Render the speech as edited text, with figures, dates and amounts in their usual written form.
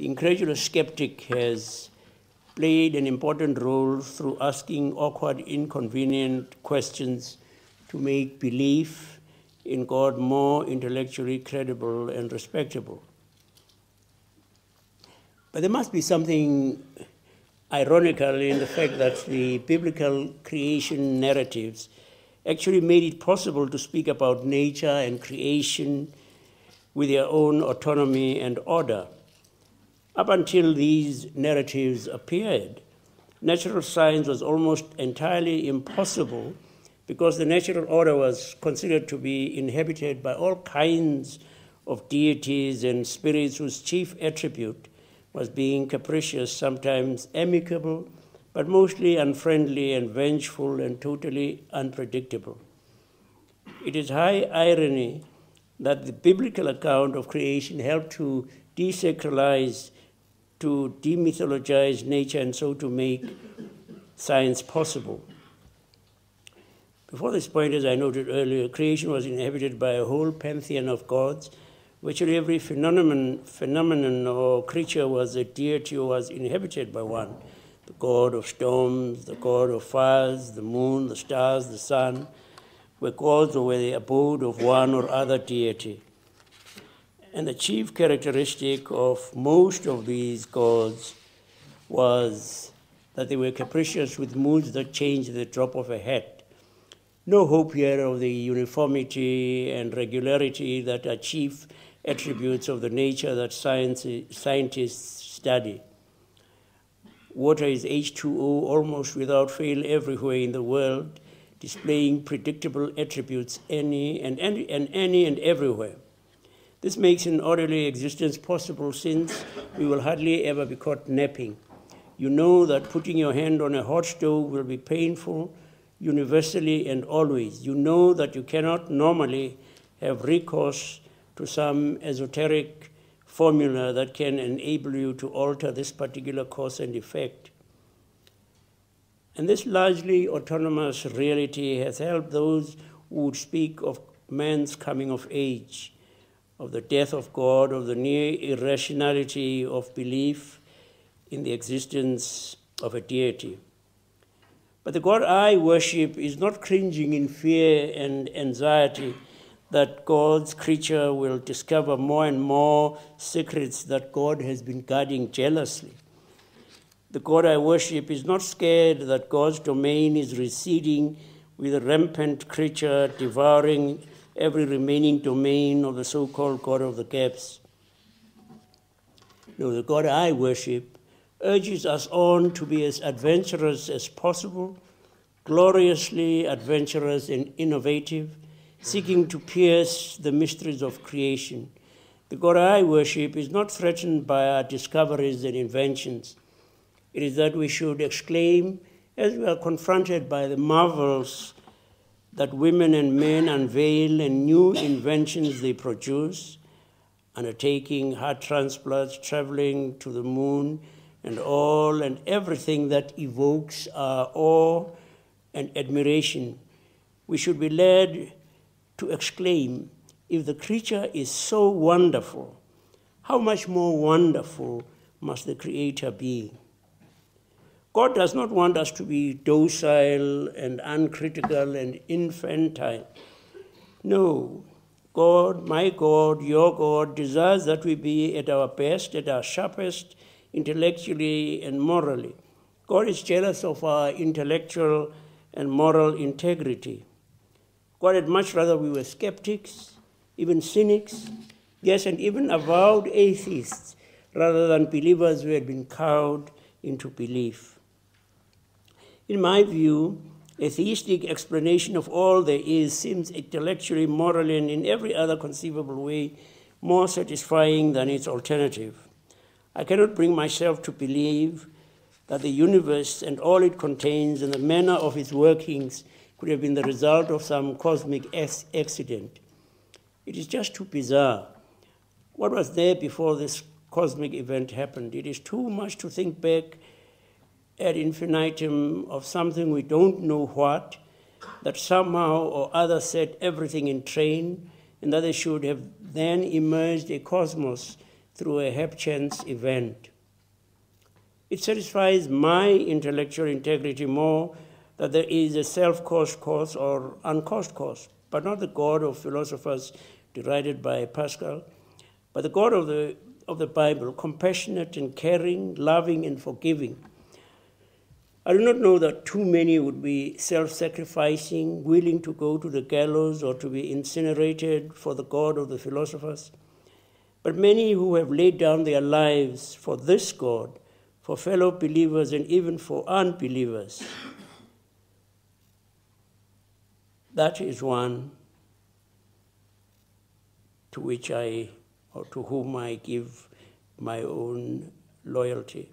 The incredulous skeptic has played an important role through asking awkward, inconvenient questions to make belief in God more intellectually credible and respectable. But there must be something ironical in the fact that the biblical creation narratives actually made it possible to speak about nature and creation with their own autonomy and order. Up until these narratives appeared, natural science was almost entirely impossible because the natural order was considered to be inhabited by all kinds of deities and spirits whose chief attribute was being capricious, sometimes amicable, but mostly unfriendly and vengeful and totally unpredictable. It is high irony that the biblical account of creation helped to desacralize, to demythologize nature, and so to make science possible. Before this point, as I noted earlier, creation was inhabited by a whole pantheon of gods. Virtually every phenomenon or creature was a deity or was inhabited by one. The god of storms, the god of fires, the moon, the stars, the sun, were gods or were the abode of one or other deity. And the chief characteristic of most of these gods was that they were capricious with moods that changed at the drop of a hat. No hope here of the uniformity and regularity that are chief attributes of the nature that scientists study. Water is H2O almost without fail everywhere in the world, displaying predictable attributes any and everywhere. This makes an orderly existence possible since we will hardly ever be caught napping. You know that putting your hand on a hot stove will be painful universally and always. You know that you cannot normally have recourse to some esoteric formula that can enable you to alter this particular cause and effect. And this largely autonomous reality has helped those who would speak of man's coming of age, of the death of God, of the near irrationality of belief in the existence of a deity. But the God I worship is not cringing in fear and anxiety that God's creature will discover more and more secrets that God has been guarding jealously. The God I worship is not scared that God's domain is receding with a rampant creature devouring every remaining domain of the so-called God of the gaps. No, the God I worship urges us on to be as adventurous as possible, gloriously adventurous and innovative, seeking to pierce the mysteries of creation. The God I worship is not threatened by our discoveries and inventions. It is that we should exclaim, as we are confronted by the marvels that women and men unveil and new inventions they produce, undertaking heart transplants, traveling to the moon, and all and everything that evokes our awe and admiration. We should be led to exclaim, if the creature is so wonderful, how much more wonderful must the Creator be? God does not want us to be docile and uncritical and infantile. No, God, my God, your God, desires that we be at our best, at our sharpest, intellectually and morally. God is jealous of our intellectual and moral integrity. God had much rather we were skeptics, even cynics, yes, and even avowed atheists, rather than believers who had been cowed into belief. In my view, a theistic explanation of all there is seems intellectually, morally, and in every other conceivable way more satisfying than its alternative. I cannot bring myself to believe that the universe and all it contains and the manner of its workings could have been the result of some cosmic accident. It is just too bizarre. What was there before this cosmic event happened? It is too much to think back ad infinitum of something we don't know what, that somehow or other set everything in train, and that there should have then emerged a cosmos through a hapchance event. It satisfies my intellectual integrity more that there is a self-caused cause or uncaused cause, but not the God of philosophers derided by Pascal, but the God of the Bible, compassionate and caring, loving and forgiving. I do not know that too many would be self-sacrificing, willing to go to the gallows or to be incinerated for the God of the philosophers. But many who have laid down their lives for this God, for fellow believers and even for unbelievers, that is one to whom I give my own loyalty.